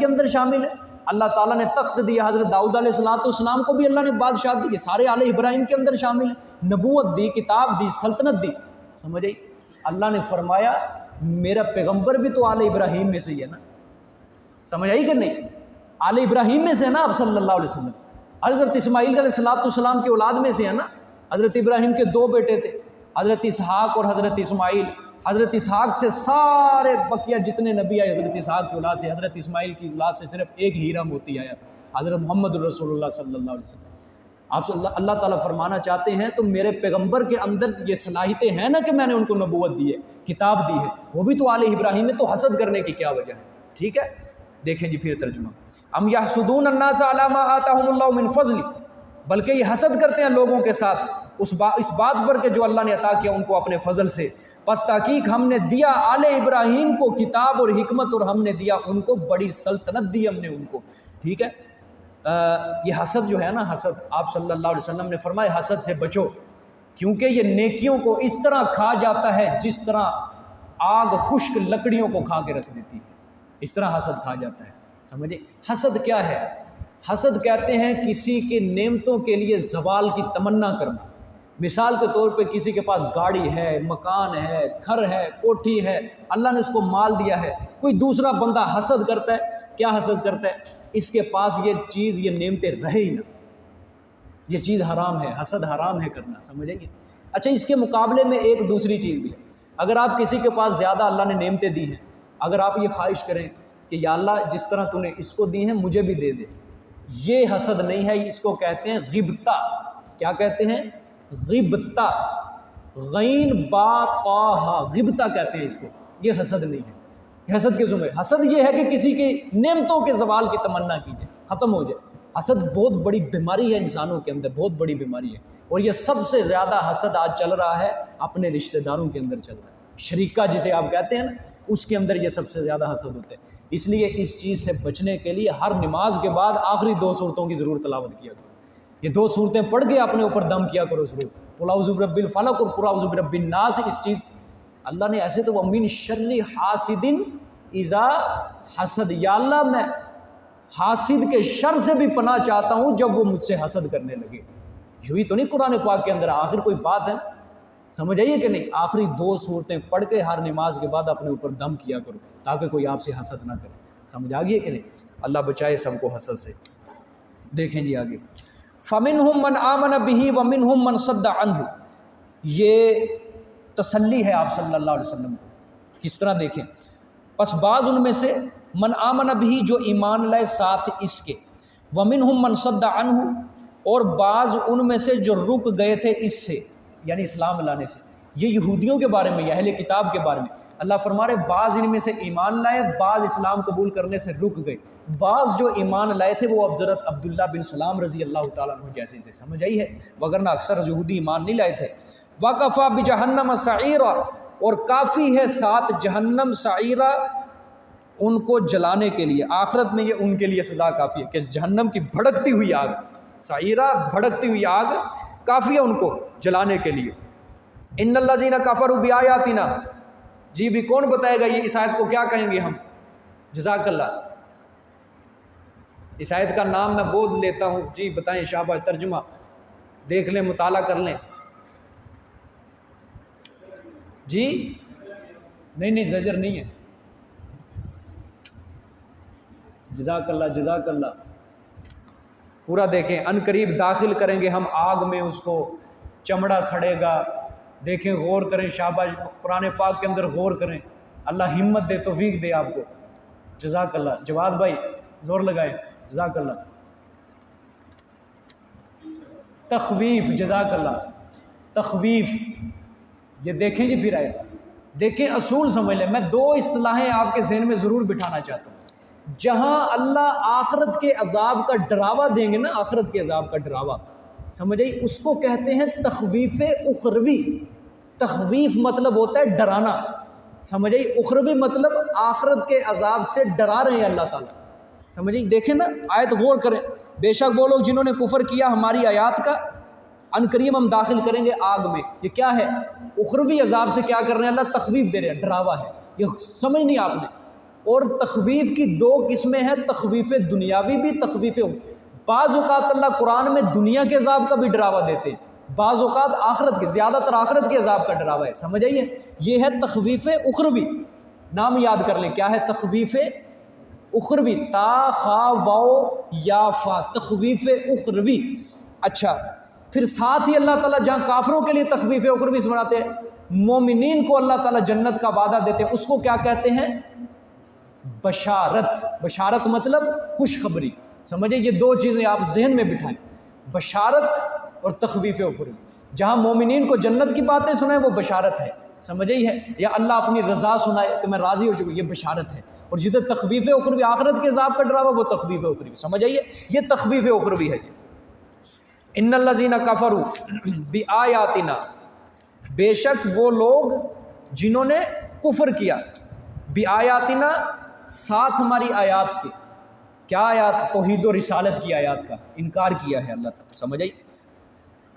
کے اندر شامل ہے۔ اللہ تعالیٰ نے تخت دیا حضرت داؤد علیہ السلام کو بھی اللہ نے بادشاہت دی، سارے آل ابراہیم کے اندر شامل ہے، نبوت دی، کتاب دی، سلطنت دی، سمجھ آئی؟ اللہ نے فرمایا میرا پیغمبر بھی تو آل ابراہیم میں سے ہی ہے نا، سمجھ آئی کہ نہیں؟ آل ابراہیم میں سے ہے نا آپ صلی اللہ علیہ وسلم، حضرت اسماعیل علیہ السلام کی اولاد میں سے ہے نا۔ حضرت ابراہیم کے 2 بیٹے تھے، حضرت اسحاق اور حضرت اسماعیل۔ حضرت اسحاق سے سارے بقیہ جتنے نبی آئے حضرت اسحاق کی اولاد سے، حضرت اسماعیل کی اولاد سے صرف ایک ہیرا موتی آیا تھا، حضرت محمد رسول اللہ صلی اللہ علیہ وسلم۔ آپ اللہ تعالیٰ فرمانا چاہتے ہیں تو میرے پیغمبر کے اندر یہ صلاحیتیں ہیں نا کہ میں نے ان کو نبوت دی ہے، کتاب دی ہے، وہ بھی تو آل ابراہیم میں، تو حسد کرنے کی کیا وجہ ہے؟ ٹھیک ہے، دیکھیں جی پھر ترجمہ، ام یحسدون الناس علی ما آتاہم اللہ من فضل، بلکہ یہ حسد کرتے ہیں لوگوں کے ساتھ اس بات پر کہ جو اللہ نے عطا کیا ان کو اپنے فضل سے، پس تحقیق ہم نے دیا آل ابراہیم کو کتاب اور حکمت، اور ہم نے دیا ان کو بڑی سلطنت دی ہم نے ان کو۔ ٹھیک ہے، یہ حسد جو ہے نا، حسد آپ صلی اللہ علیہ وسلم نے فرمایا حسد سے بچو، کیونکہ یہ نیکیوں کو اس طرح کھا جاتا ہے جس طرح آگ خشک لکڑیوں کو کھا کے رکھ دیتی ہے، اس طرح حسد کھا جاتا ہے۔ سمجھے حسد کیا ہے؟ حسد کہتے ہیں کسی کی نعمتوں کے لیے زوال کی تمنا کرنا۔ مثال کے طور پہ کسی کے پاس گاڑی ہے، مکان ہے، گھر ہے، کوٹھی ہے، اللہ نے اس کو مال دیا ہے، کوئی دوسرا بندہ حسد کرتا ہے۔ کیا حسد کرتا ہے؟ اس کے پاس یہ چیز، یہ نعمتیں رہے ہی نہ، یہ چیز حرام ہے، حسد حرام ہے کرنا، سمجھیں گے؟ اچھا، اس کے مقابلے میں ایک دوسری چیز بھی ہے، اگر آپ کسی کے پاس زیادہ اللہ نے نعمتیں دی ہیں، اگر آپ یہ خواہش کریں کہ یا اللہ جس طرح تو نے اس کو دی ہیں مجھے بھی دے دے، یہ حسد نہیں ہے، اس کو کہتے ہیں غبطہ۔ کیا کہتے ہیں؟ غبطہ، غین با طا، غبطہ کہتے ہیں اس کو، یہ حسد نہیں ہے۔ یہ حسد کے زمرے، حسد یہ ہے کہ کسی کی نعمتوں کے زوال کی تمنا کیجیے، ختم ہو جائے۔ حسد بہت بڑی بیماری ہے انسانوں کے اندر، بہت بڑی بیماری ہے، اور یہ سب سے زیادہ حسد آج چل رہا ہے اپنے رشتہ داروں کے اندر چل رہا ہے، شریکہ جسے آپ کہتے ہیں نا، اس کے اندر یہ سب سے زیادہ حسد ہوتا ہے۔ اس لیے اس چیز سے بچنے کے لیے ہر نماز کے بعد آخری 2 صورتوں کی ضرور تلاوت کیا کرو، یہ 2 صورتیں پڑھ کے اپنے اوپر دم کیا کرو ضرور، قل اعوذ برب الفلق اور قل اعوذ برب الناس۔ اس چیز اللہ نے ایسے تو وَمِن شَرِّ حَاسِدٍ اِذَا حَسَد، یا اللہ میں حاسد کے شر سے بھی پناہ چاہتا ہوں جب وہ مجھ سے حسد کرنے لگے۔ یہی تو نہیں قرآن پاک کے اندر آخر کوئی بات ہے، سمجھ آئیے کہ نہیں؟ آخری 2 صورتیں پڑھ کے ہر نماز کے بعد اپنے اوپر دم کیا کرو تاکہ کوئی آپ سے حسد نہ کرے، سمجھ آ گئی ہے کہ نہیں؟ اللہ بچائے سب کو حسد سے۔ دیکھیں جی آگے، فَمِنْهُمْ مَنْ آمَنَ بِهِ وَمِنْهُمْ مَنْ صَدَّ عَنْهُ، یہ تسلی ہے آپ صلی اللہ علیہ وسلم کو۔ کس طرح دیکھیں، پس بعض ان میں سے من آمن بھی، جو ایمان لائے ساتھ اس کے، ومنہم من صد عنہ، اور بعض ان میں سے جو رک گئے تھے اس سے، یعنی اسلام لانے سے۔ یہ یہودیوں کے بارے میں، یا اہل کتاب کے بارے میں اللہ فرما رہے بعض ان میں سے ایمان لائے، بعض اسلام قبول کرنے سے رک گئے۔ بعض جو ایمان لائے تھے وہ حضرت عبداللہ بن سلام رضی اللہ تعالیٰ عنہ جیسے سے، سمجھ آئی ہے؟ وگرنہ اکثر یہودی ایمان نہیں لائے تھے۔ وَكَفَى بِجَهَنَّمَ سَعِيرًا، اور کافی ہے ساتھ جہنم سعیرہ، ان کو جلانے کے لیے، آخرت میں یہ ان کے لیے سزا کافی ہے کہ جہنم کی بھڑکتی ہوئی آگ، سعیرہ بھڑکتی ہوئی آگ کافی ہے ان کو جلانے کے لیے۔ ان الذین کفروا بآیاتنا، جی بھی کون بتائے گا یہ اس آیت کو کیا کہیں گے ہم؟ جزاک اللہ، اس آیت کا نام میں بول لیتا ہوں، جی بتائیں شاباش، ترجمہ دیکھ لیں، مطالعہ کر لیں۔ جی نہیں زجر نہیں ہے، جزاک اللہ جزاک اللہ، پورا دیکھیں۔ ان قریب داخل کریں گے ہم آگ میں اس کو، چمڑا سڑے گا، دیکھیں غور کریں، شاباش، قرآن پاک کے اندر غور کریں، اللہ ہمت دے، توفیق دے آپ کو، جزاک اللہ۔ جواد بھائی زور لگائیں، جزاک اللہ۔ تخویف، جزاک اللہ، تخویف، یہ دیکھیں جی پھر آئے، دیکھیں اصول سمجھ لیں۔ میں 2 اصطلاحیں آپ کے ذہن میں ضرور بٹھانا چاہتا ہوں۔ جہاں اللہ آخرت کے عذاب کا ڈراوا دیں گے نا، آخرت کے عذاب کا ڈراوا، سمجھ آئی؟ اس کو کہتے ہیں تخویف اخروی۔ تخویف مطلب ہوتا ہے ڈرانا، سمجھ آئی؟ اخروی مطلب آخرت کے عذاب سے ڈرا رہے ہیں اللہ تعالیٰ، سمجھ آئی؟ دیکھیں نا آیت غور کریں، بے شک وہ لوگ جنہوں نے کفر کیا ہماری آیات کا، ان قریب ہم داخل کریں گے آگ میں۔ یہ کیا ہے؟ اخروی عذاب سے کیا کر رہے ہیں؟ اللہ تخویف دے رہے ہیں، ڈراوا ہے، یہ سمجھ نہیں آپ نے۔ اور تخویف کی دو قسمیں ہیں، تخویف دنیاوی بھی، تخویف بعض اوقات اللہ قرآن میں دنیا کے عذاب کا بھی ڈراوا دیتے ہیں، بعض اوقات آخرت کے، زیادہ تر آخرت کے عذاب کا ڈراوا ہے، سمجھ آئیے؟ یہ ہے تخویف اخروی، نام یاد کر لیں کیا ہے تخویف اخروی، تا خا واو یا فا، تخویف اخروی۔ اچھا پھر ساتھ ہی اللہ تعالیٰ جہاں کافروں کے لیے تخویف اخروی سناتے ہیں، مومنین کو اللہ تعالیٰ جنت کا وعدہ دیتے ہیں، اس کو کیا کہتے ہیں؟ بشارت۔ بشارت مطلب خوشخبری، سمجھے؟ یہ دو چیزیں آپ ذہن میں بٹھائیں، بشارت اور تخویف اخروی۔ جہاں مومنین کو جنت کی باتیں سنائیں وہ بشارت ہے، سمجھ ہی ہے، یا اللہ اپنی رضا سنائے کہ میں راضی ہو چکا، یہ بشارت ہے۔ اور جدھر تخویف اخروی آخرت کے عذاب کا ڈراوا وہ تخویف اخروی، سمجھ آئیے؟ یہ تخویف اخروی ہے جی۔ ان الذین کفروا بآیاتنا، بے شک وہ لوگ جنہوں نے کفر کیا، بآیاتنا ساتھ ہماری آیات کے، کیا آیات؟ توحید و رسالت کی آیات کا انکار کیا ہے اللہ تعالیٰ، سمجھ آئی؟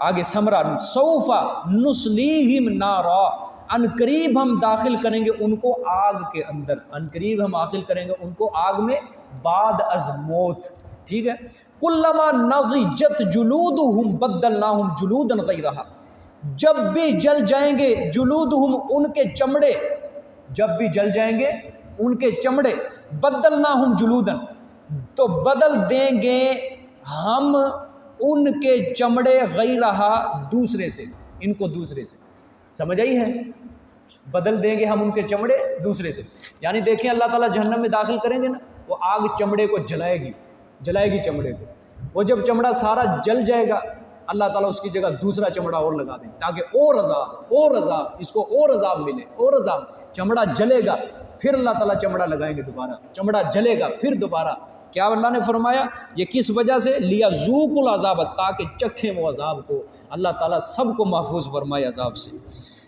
آگے سمرا سوف نصلیہم نارا، ان قریب ہم داخل کریں گے ان کو آگ کے اندر، ان قریب ہم داخل کریں گے ان کو آگ میں بعد از موت، ٹھیک ہے؟ کلما نضجت جلودہم بدلناہم جلودا غیرہا، جب بھی جل جائیں گے جلودہم ان کے چمڑے، جب بھی جل جائیں گے ان کے چمڑے، بدلناہم جلودا تو بدل دیں گے ہم ان کے چمڑے غیرہا دوسرے سے، ان کو دوسرے سے، سمجھ آئی ہے؟ بدل دیں گے ہم ان کے چمڑے دوسرے سے، یعنی دیکھیں اللہ تعالیٰ جہنم میں داخل کریں گے نا، وہ آگ چمڑے کو جلائے گی، جلائے گی چمڑے کو، وہ جب چمڑا سارا جل جائے گا اللہ تعالیٰ اس کی جگہ دوسرا چمڑا اور لگا دیں تاکہ اور عذاب اس کو اور عذاب ملے، اور عذاب، چمڑا جلے گا پھر اللہ تعالیٰ چمڑا لگائیں گے دوبارہ، چمڑا جلے گا پھر دوبارہ، کیا اللہ نے فرمایا؟ یہ کس وجہ سے؟ لیذوقوا العذاب، تاکہ چکھیں وہ عذاب کو۔ اللہ تعالیٰ سب کو محفوظ فرمائے عذاب سے،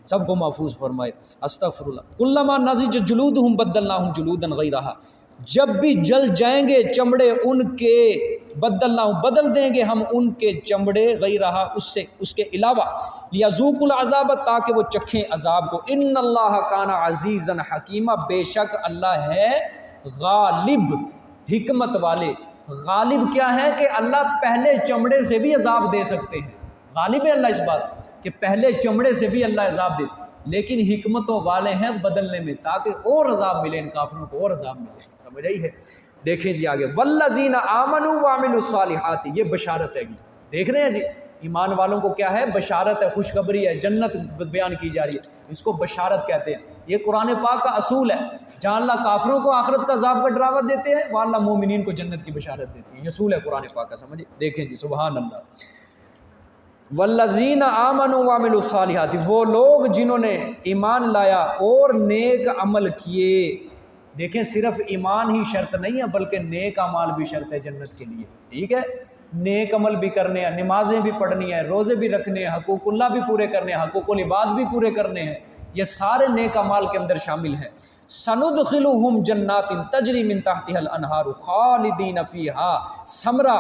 سب کو محفوظ فرمائے۔ استغفر اللہ۔ کلما نضجت جلودہم بدلناہم جلودا غیرہا، جب بھی جل جائیں گے چمڑے ان کے، بدلناہم بدل دیں گے ہم ان کے چمڑے غیرہا اس سے، اس کے علاوہ، لیذوقوا العذاب تاکہ وہ چکھیں عذاب کو۔ ان اللہ کان عزیزا حکیما، بے شک اللہ ہے غالب، حکمت والے۔ غالب کیا ہے؟ کہ اللہ پہلے چمڑے سے بھی عذاب دے سکتے ہیں، غالب ہے اللہ اس بات کہ پہلے چمڑے سے بھی اللہ عذاب دے، لیکن حکمتوں والے ہیں بدلنے میں تاکہ اور عذاب ملے ان کافروں کو، اور عذاب ملے، سمجھ آئی ہے؟ دیکھیں جی آگے، والذین آمنوا وعملوا الصالحات، یہ بشارت ہے جی، دیکھ رہے ہیں جی، ایمان والوں کو کیا ہے؟ بشارت ہے، خوشخبری ہے، جنت بیان کی جا رہی ہے، اس کو بشارت کہتے ہیں۔ یہ قرآن پاک کا اصول ہے، جہاں اللہ کافروں کو آخرت کا عذاب کا ڈراوا دیتے ہیں وہاں اللہ مومنین کو جنت کی بشارت دیتی ہے، یہ اصول ہے قرآن پاک کا، سمجھے؟ دیکھیں جی سبحان اللہ۔ والذین آمنوا وعملوا الصالحات، وہ لوگ جنہوں نے ایمان لایا اور نیک عمل کیے۔ دیکھیں صرف ایمان ہی شرط نہیں ہے بلکہ نیک اعمال بھی شرط ہے جنت کے لیے، ٹھیک ہے؟ نیک عمل بھی کرنے ہیں، نمازیں بھی پڑھنی ہیں، روزے بھی رکھنے ہیں، حقوق اللہ بھی پورے کرنے ہیں، حقوق العباد بھی پورے کرنے ہیں، یہ سارے نیک اعمال کے اندر شامل ہیں۔ سندخلہم جنات تجری من تحتها الانہار خالدین فیہا، ثمرہ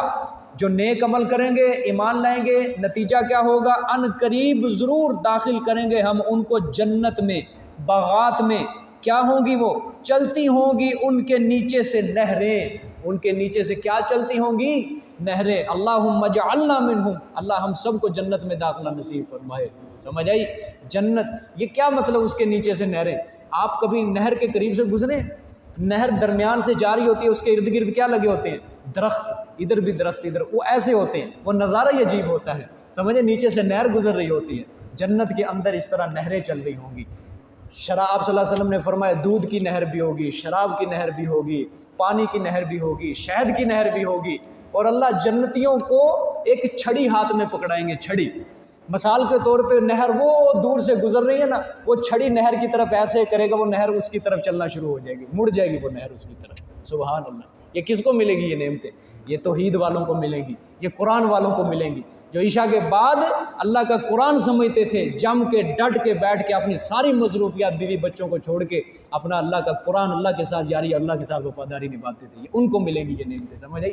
جو نیک عمل کریں گے، ایمان لائیں گے، نتیجہ کیا ہوگا؟ ان قریب ضرور داخل کریں گے ہم ان کو جنت میں، باغات میں، کیا ہوں گی وہ؟ چلتی ہوں گی ان کے نیچے سے نہریں، ان کے نیچے سے کیا چلتی ہوں گی؟ نہریں۔ اللہم اجعلنا منہم، اللہ ہم سب کو جنت میں داخلہ نصیب فرمائے، سمجھ آئی؟ جنت، یہ کیا مطلب اس کے نیچے سے نہریں؟ آپ کبھی نہر کے قریب سے گزرے؟ نہر درمیان سے جاری ہوتی ہے، اس کے ارد گرد کیا لگے ہوتے ہیں؟ درخت، ادھر بھی درخت، ادھر، وہ ایسے ہوتے ہیں، وہ نظارہ ہی عجیب ہوتا ہے، سمجھے؟ نیچے سے نہر گزر رہی ہوتی ہے، جنت کے اندر اس طرح نہریں چل رہی ہوں گی۔ شراب صلی اللہ علیہ وسلم نے فرمایا دودھ کی نہر بھی ہوگی، شراب کی نہر بھی ہوگی، پانی کی نہر بھی ہوگی، شہد کی نہر بھی ہوگی، اور اللہ جنتیوں کو ایک چھڑی ہاتھ میں پکڑائیں گے، چھڑی، مثال کے طور پہ نہر وہ دور سے گزر رہی ہے نا، وہ چھڑی نہر کی طرف ایسے کرے گا، وہ نہر اس کی طرف چلنا شروع ہو جائے گی، مڑ جائے گی وہ نہر اس کی طرف، سبحان اللہ۔ یہ کس کو ملے گی یہ نعمتیں؟ یہ توحید والوں کو ملیں گی، یہ قرآن والوں کو ملیں گی، جو عشاء کے بعد اللہ کا قرآن سمجھتے تھے، جم کے ڈٹ کے بیٹھ کے اپنی ساری مصروفیات بیوی بچوں کو چھوڑ کے اپنا اللہ کا قرآن اللہ کے ساتھ جاری، اللہ کے ساتھ وفاداری نبھاتے تھے، یہ ان کو ملے گی یہ نعمتیں، سمجھ آئی؟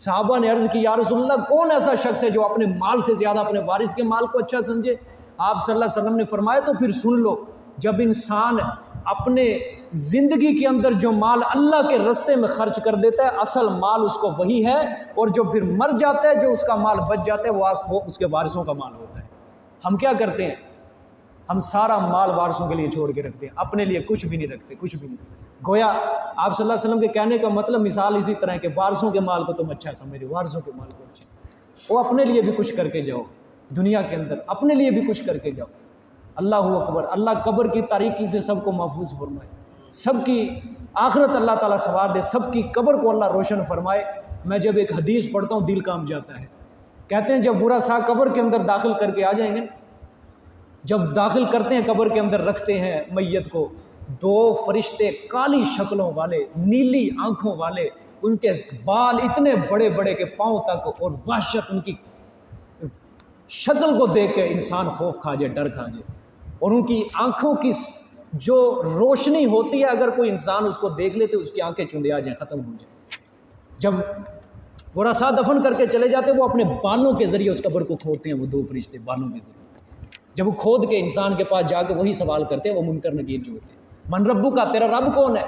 صحابہ نے عرض کی یا رسول اللہ کون ایسا شخص ہے جو اپنے مال سے زیادہ اپنے وارث کے مال کو اچھا سمجھے؟ آپ صلی اللہ علیہ وسلم نے فرمایا تو پھر سن لو، جب انسان اپنے زندگی کے اندر جو مال اللہ کے راستے میں خرچ کر دیتا ہے اصل مال اس کو وہی ہے، اور جو پھر مر جاتا ہے جو اس کا مال بچ جاتا ہے وہ اس کے وارثوں کا مال ہوتا ہے۔ ہم کیا کرتے ہیں؟ ہم سارا مال وارثوں کے لیے چھوڑ کے رکھتے ہیں، اپنے لیے کچھ بھی نہیں رکھتے، کچھ بھی نہیں رکھتے۔ گویا آپ صلی اللہ علیہ وسلم کے کہنے کا مطلب مثال اسی طرح ہے کہ وارثوں کے مال کو تم اچھا سمجھو، وارثوں کے مال کو اچھا، وہ اپنے لیے بھی کچھ کر کے جاؤ، دنیا کے اندر اپنے لیے بھی کچھ کر کے جاؤ۔ اللہ اکبر۔ اللہ قبر کی تاریکی سے سب کو محفوظ فرمائے، سب کی آخرت اللہ تعالیٰ سنوار دے، سب کی قبر کو اللہ روشن فرمائے۔ میں جب ایک حدیث پڑھتا ہوں دل کانپ جاتا ہے۔ کہتے ہیں جب ورثاء قبر کے اندر داخل کر کے آ جائیں گے، جب داخل کرتے ہیں قبر کے اندر رکھتے ہیں میت کو، دو فرشتے کالی شکلوں والے، نیلی آنکھوں والے، ان کے بال اتنے بڑے بڑے کہ پاؤں تک، اور وحشت ان کی شکل کو دیکھ کے انسان خوف کھا جائے، ڈر کھا جائے، اور ان کی آنکھوں کی جو روشنی ہوتی ہے اگر کوئی انسان اس کو دیکھ لے تو اس کی آنکھیں چندے آ جائیں، ختم ہو جائیں۔ جب ورثاء دفن کر کے چلے جاتے ہیں وہ اپنے بالوں کے ذریعے اس قبر کو کھودتے ہیں، وہ دو فرشتے بالوں کے ذریعے جب وہ کھود کے انسان کے پاس جا کے وہی سوال کرتے ہیں، وہ منکر نکیر جو ہوتے ہیں، من ربو کا، تیرا رب کون ہے؟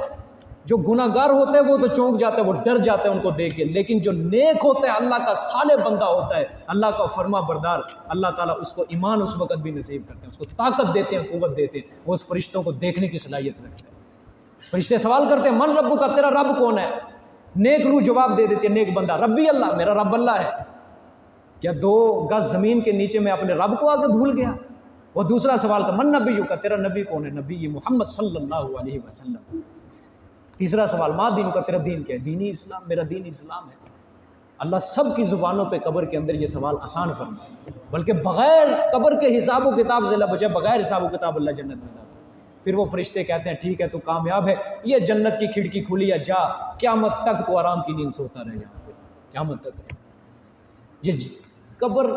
جو گناہ گار ہوتا ہے وہ تو چونک جاتا ہے، وہ ڈر جاتا ہے ان کو دیکھ کے، لیکن جو نیک ہوتا ہے، اللہ کا صالح بندہ ہوتا ہے، اللہ کا فرما بردار، اللہ تعالیٰ اس کو ایمان اس وقت بھی نصیب کرتے ہیں، اس کو طاقت دیتے ہیں، قوت دیتے ہیں، وہ اس فرشتوں کو دیکھنے کی صلاحیت رکھتے ہیں۔ فرشتے سوال کرتے ہیں من ربو کا، تیرا رب کون ہے؟ نیک روح جواب دے دیتی ہے، نیک بندہ ربی اللہ، میرا رب اللہ ہے۔ کیا 2 گز زمین کے نیچے میں اپنے رب کو آگے بھول گیا؟ وہ دوسرا سوال کا من نبیوں کا، تیرا نبی کون ہے؟ نبی محمد صلی اللہ علیہ وسلم۔ تیسرا سوال ما دینوں کا، تیرا دین کیا ہے؟ دینی اسلام، میرا دین اسلام ہے۔ اللہ سب کی زبانوں پہ قبر کے اندر یہ سوال آسان فرمائے، بلکہ بغیر قبر کے حساب و کتاب سے اللہ بچے، بغیر حساب و کتاب اللہ جنت میں داخل۔ پھر وہ فرشتے کہتے ہیں ٹھیک ہے تو کامیاب ہے، یہ جنت کی کھڑکی کھلی ہے، جا قیامت تک تو آرام کی نیند سوتا رہے یہاں پہ، قیامت تک۔ یہ قبر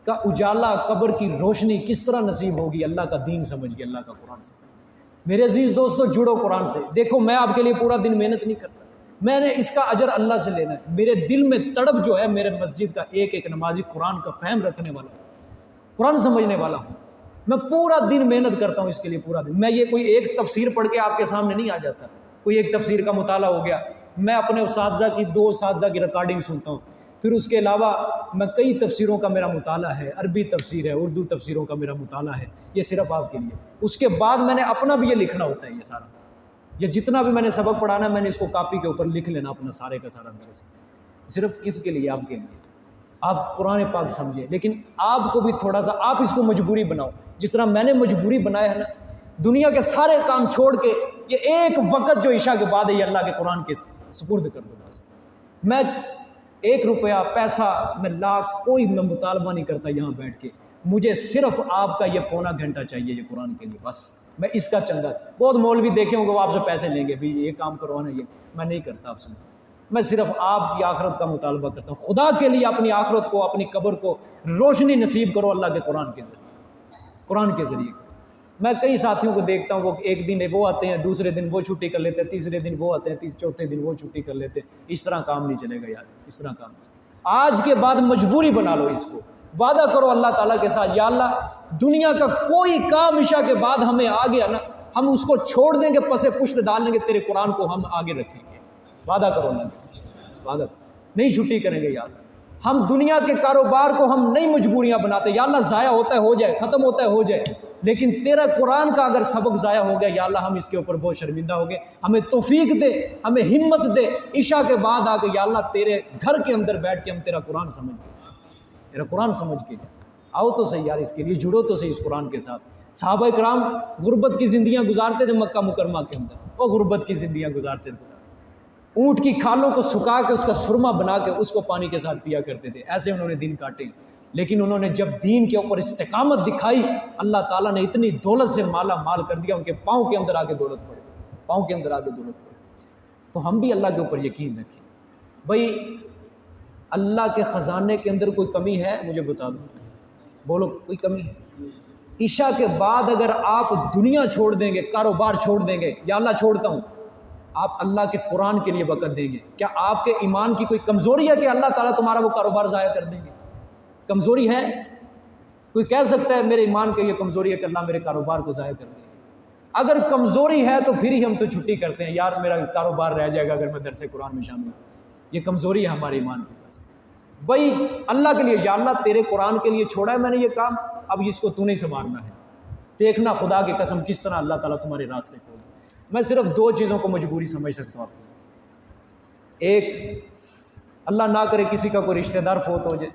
کا اجالا، قبر کی روشنی کس طرح نصیب ہوگی؟ اللہ کا دین سمجھ کے، اللہ کا قرآن سے۔ میرے عزیز دوستو جڑو قرآن سے۔ دیکھو میں آپ کے لیے پورا دن محنت نہیں کرتا، میں نے اس کا اجر اللہ سے لینا ہے۔ میرے دل میں تڑپ جو ہے میرے مسجد کا ایک ایک نمازی قرآن کا فہم رکھنے والا ہوں، قرآن سمجھنے والا ہوں۔ میں پورا دن محنت کرتا ہوں اس کے لیے، پورا دن۔ میں یہ کوئی ایک تفسیر پڑھ کے آپ کے سامنے نہیں آ جاتا، کوئی ایک تفسیر کا مطالعہ ہو گیا، میں اپنے اساتذہ کی 2 اساتذہ کی ریکارڈنگ سنتا ہوں، پھر اس کے علاوہ میں کئی تفسیروں کا میرا مطالعہ ہے، عربی تفسیر ہے، اردو تفسیروں کا میرا مطالعہ ہے، یہ صرف آپ کے لیے۔ اس کے بعد میں نے اپنا بھی یہ لکھنا ہوتا ہے، یہ سارا، یہ جتنا بھی میں نے سبق پڑھانا ہے میں نے اس کو کاپی کے اوپر لکھ لینا اپنا سارے کا سارا درس، صرف کس کے لیے؟ آپ کے لیے۔ آپ قرآن پاک سمجھیں، لیکن آپ کو بھی تھوڑا سا آپ اس کو مجبوری بناؤ، جس طرح میں نے مجبوری بنایا ہے نا، دنیا کے سارے کام چھوڑ کے یہ ایک وقت جو عشاء کے بعد ہے یہ اللہ کے قرآن کے سپرد کر دو بس۔ میں 1 روپیہ پیسہ میں لاکھ کوئی میں مطالبہ نہیں کرتا یہاں بیٹھ کے، مجھے صرف آپ کا یہ پونا گھنٹہ چاہیے یہ قرآن کے لیے، بس میں اس کا چندہ۔ بہت مولوی دیکھے ہوں گے وہ آپ سے پیسے لیں گے، بھی یہ کام کروانا، یہ میں نہیں کرتا آپ سے، میں صرف آپ کی آخرت کا مطالبہ کرتا ہوں۔ خدا کے لیے اپنی آخرت کو، اپنی قبر کو روشنی نصیب کرو اللہ کے قرآن کے ذریعے، قرآن کے ذریعے۔ میں کئی ساتھیوں کو دیکھتا ہوں وہ ایک دن وہ آتے ہیں، دوسرے دن وہ چھٹی کر لیتے ہیں، تیسرے دن وہ آتے ہیں، چوتھے دن وہ چھٹی کر لیتے ہیں۔ اس طرح کام نہیں چلے گا یار، اس طرح کام نہیں چلے گا۔ آج کے بعد مجبوری بنا لو اس کو، وعدہ کرو اللہ تعالیٰ کے ساتھ، یا اللہ دنیا کا کوئی کام عشاء کے بعد ہمیں آ گیا نا، ہم اس کو چھوڑ دیں گے، پسے پشت ڈال دیں گے، تیرے قرآن کو ہم آگے رکھیں گے۔ وعدہ کرو اللہ کے ساتھ، وعدہ نہیں چھٹی کریں گے یا اللہ۔ ہم دنیا کے کاروبار کو ہم نئی مجبوریاں بناتے، یا اللہ ضائع ہوتا ہے ہو جائے، ختم ہوتا ہے ہو جائے، لیکن تیرا قرآن کا اگر سبق ضائع ہو گیا یا اللہ ہم اس کے اوپر بہت شرمندہ ہو گئے، ہمیں توفیق دے، ہمیں ہمت دے، عشاء کے بعد آ کے یا اللہ تیرے گھر کے اندر بیٹھ کے ہم تیرا قرآن سمجھ گئے، تیرا قرآن سمجھ کے آؤ تو صحیح یار، اس کے لیے جڑو تو صحیح اس قرآن کے ساتھ۔ صحابہ کرام غربت کی زندگیاں گزارتے تھے مکہ مکرمہ کے اندر، وہ غربت کی زندگیاں گزارتے تھے، اونٹ کی کھالوں کو سکھا کے اس کا سرما بنا کے اس کو پانی کے ساتھ پیا کرتے تھے، ایسے انہوں نے دن کاٹے۔ لیکن انہوں نے جب دین کے اوپر استقامت دکھائی، اللہ تعالیٰ نے اتنی دولت سے مالا مال کر دیا، ان کے پاؤں کے اندر آگے دولت پڑ گئی، پاؤں کے اندر آگے دولت پڑ گئی۔ تو ہم بھی اللہ کے اوپر یقین رکھیں بھائی، اللہ کے خزانے کے اندر کوئی کمی ہے؟ مجھے بتا دو، بولو کوئی کمی ہے؟ عشاء کے بعد اگر آپ دنیا چھوڑ دیں گے، کاروبار چھوڑ دیں گے، یا اللہ چھوڑتا ہوں، آپ اللہ کے قرآن کے لیے وقت دیں گے؟ کیا آپ کے ایمان کی کوئی کمزوری ہے کہ اللہ تعالیٰ تمہارا وہ کاروبار ضائع کر دیں گے؟ کمزوری ہے؟ کوئی کہہ سکتا ہے میرے ایمان کی یہ کمزوری ہے کہ اللہ میرے کاروبار کو ضائع کر دے گا؟ اگر کمزوری ہے تو پھر ہی ہم تو چھٹی کرتے ہیں، یار میرا کاروبار رہ جائے گا اگر میں درس قرآن میں شامل ہوں۔ یہ کمزوری ہے ہمارے ایمان کے پاس۔ بھائی اللہ کے لیے، یا اللہ تیرے قرآن کے لیے چھوڑا ہے میں نے یہ کام، اب اس کو تو نہیں سنبھالنا ہے۔ دیکھنا خدا کی قسم کس طرح اللہ تعالیٰ تمہارے راستے کھول دے۔ میں صرف دو چیزوں کو مجبوری سمجھ سکتا ہوں آپ کو۔ ایک، اللہ نہ کرے کسی کا کوئی رشتہ دار فوت ہو جائے،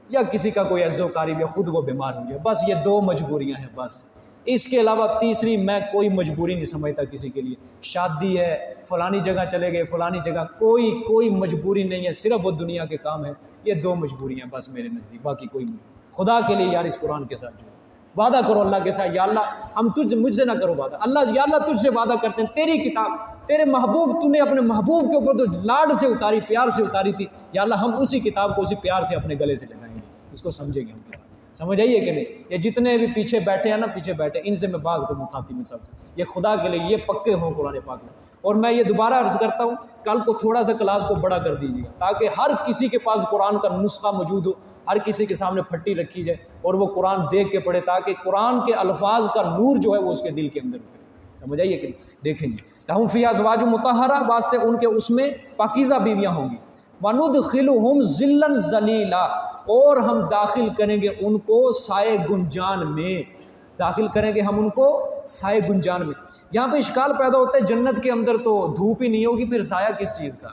یا کسی کا کوئی عزیز و قریب یا خود وہ بیمار ہو جائے، بس یہ دو مجبوریاں ہیں بس۔ اس کے علاوہ تیسری میں کوئی مجبوری نہیں سمجھتا کسی کے لیے۔ شادی ہے، فلانی جگہ چلے گئے، فلانی جگہ، کوئی مجبوری نہیں ہے، صرف وہ دنیا کے کام ہیں۔ یہ دو مجبوریاں بس میرے نزدیک، باقی کوئی نہیں۔ خدا کے لیے یار اس قرآن کے ساتھ جو وعدہ کرو اللہ کے ساتھ، یا اللہ مجھ سے نہ کرو وعدہ، یا اللہ تجھ سے وعدہ کرتے ہیں، تیری کتاب، تیرے محبوب، تو نے اپنے محبوب کے اوپر تو لاڈ سے اتاری، پیار سے اتاری تھی، یا اللہ ہم اسی کتاب کو اسی پیار سے اپنے گلے سے لگائیں گے، اس کو سمجھیں گے ہم کتاب۔ سمجھ آئیے کہ نہیں؟ یہ جتنے بھی پیچھے بیٹھے ہیں نا، پیچھے بیٹھے، ان سے میں بعض کو مخاطب ہوں سب سے، یہ خدا کے لیے یہ پکے ہوں قرآن پاک سے۔ اور میں یہ دوبارہ عرض کرتا ہوں، کل کو تھوڑا سا کلاس کو بڑا کر دیجیے گا تاکہ ہر کسی کے پاس قرآن کا نسخہ موجود ہو، ہر کسی کے سامنے پھٹی رکھی جائے اور وہ قرآن دیکھ کے پڑھے، تاکہ قرآن کے الفاظ کا نور جو ہے وہ اس کے دل کے اندر اترے۔ سمجھ آئیے کہ دیکھیں جی، لہم فیہا ازواج مطہرہ، واسطے ان کے اس میں پاکیزہ بیویاں ہوں گی، وَنُدْخِلُهُمْ ظِلًّا ظَلِيلًا، اور ہم داخل کریں گے ان کو سائے گنجان میں، داخل کریں گے ہم ان کو سائے گنجان میں۔ یہاں پہ اشکال پیدا ہوتا ہے، جنت کے اندر تو دھوپ ہی نہیں ہوگی، پھر سایہ کس چیز کا؟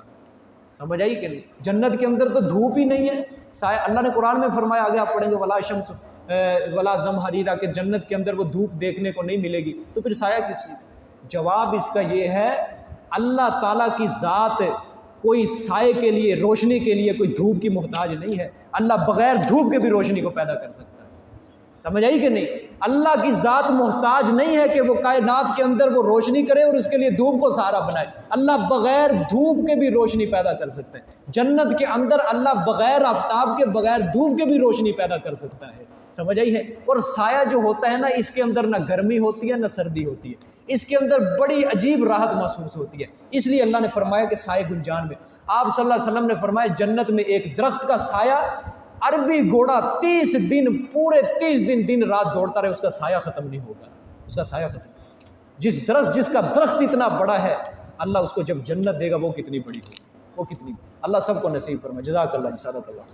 سمجھ آئی کہ نہیں؟ جنت کے اندر تو دھوپ ہی نہیں ہے، سایہ اللہ نے قرآن میں فرمایا، آگے آپ پڑھیں گے ولا شمس ولا زمہریرا، کہ جنت کے اندر وہ دھوپ دیکھنے کو نہیں ملے گی، تو پھر سایہ کس چیز؟ جواب اس کا یہ ہے، اللہ تعالیٰ کی ذات کوئی سائے کے لیے، روشنی کے لیے کوئی دھوپ کی محتاج نہیں ہے، اللہ بغیر دھوپ کے بھی روشنی کو پیدا کر سکتا ہے۔ سمجھ آئی کہ نہیں؟ اللہ کی ذات محتاج نہیں ہے کہ وہ کائنات کے اندر وہ روشنی کرے اور اس کے لیے دھوپ کو سہارا بنائے، اللہ بغیر دھوپ کے بھی روشنی پیدا کر سکتا ہے۔ جنت کے اندر اللہ بغیر آفتاب کے، بغیر دھوپ کے بھی روشنی پیدا کر سکتا ہے۔ سمجھ آئی ہے؟ اور سایہ جو ہوتا ہے نا، اس کے اندر نہ گرمی ہوتی ہے نہ سردی ہوتی ہے، اس کے اندر بڑی عجیب راحت محسوس ہوتی ہے، اس لیے اللہ نے فرمایا کہ سائے گنجان میں۔ آپ صلی اللہ علیہ وسلم نے فرمایا جنت میں ایک درخت کا سایہ، عربی گھوڑا 30 دن، پورے 30 دن دن رات دوڑتا رہے، اس کا سایہ ختم نہیں ہوگا، اس کا سایہ ختم۔ جس کا درخت اتنا بڑا ہے، اللہ اس کو جب جنت دے گا وہ کتنی بڑی ہوگی، وہ کتنی بڑی۔ اللہ سب کو نصیب فرمائے۔ جزاک اللہ، صدق اللہ۔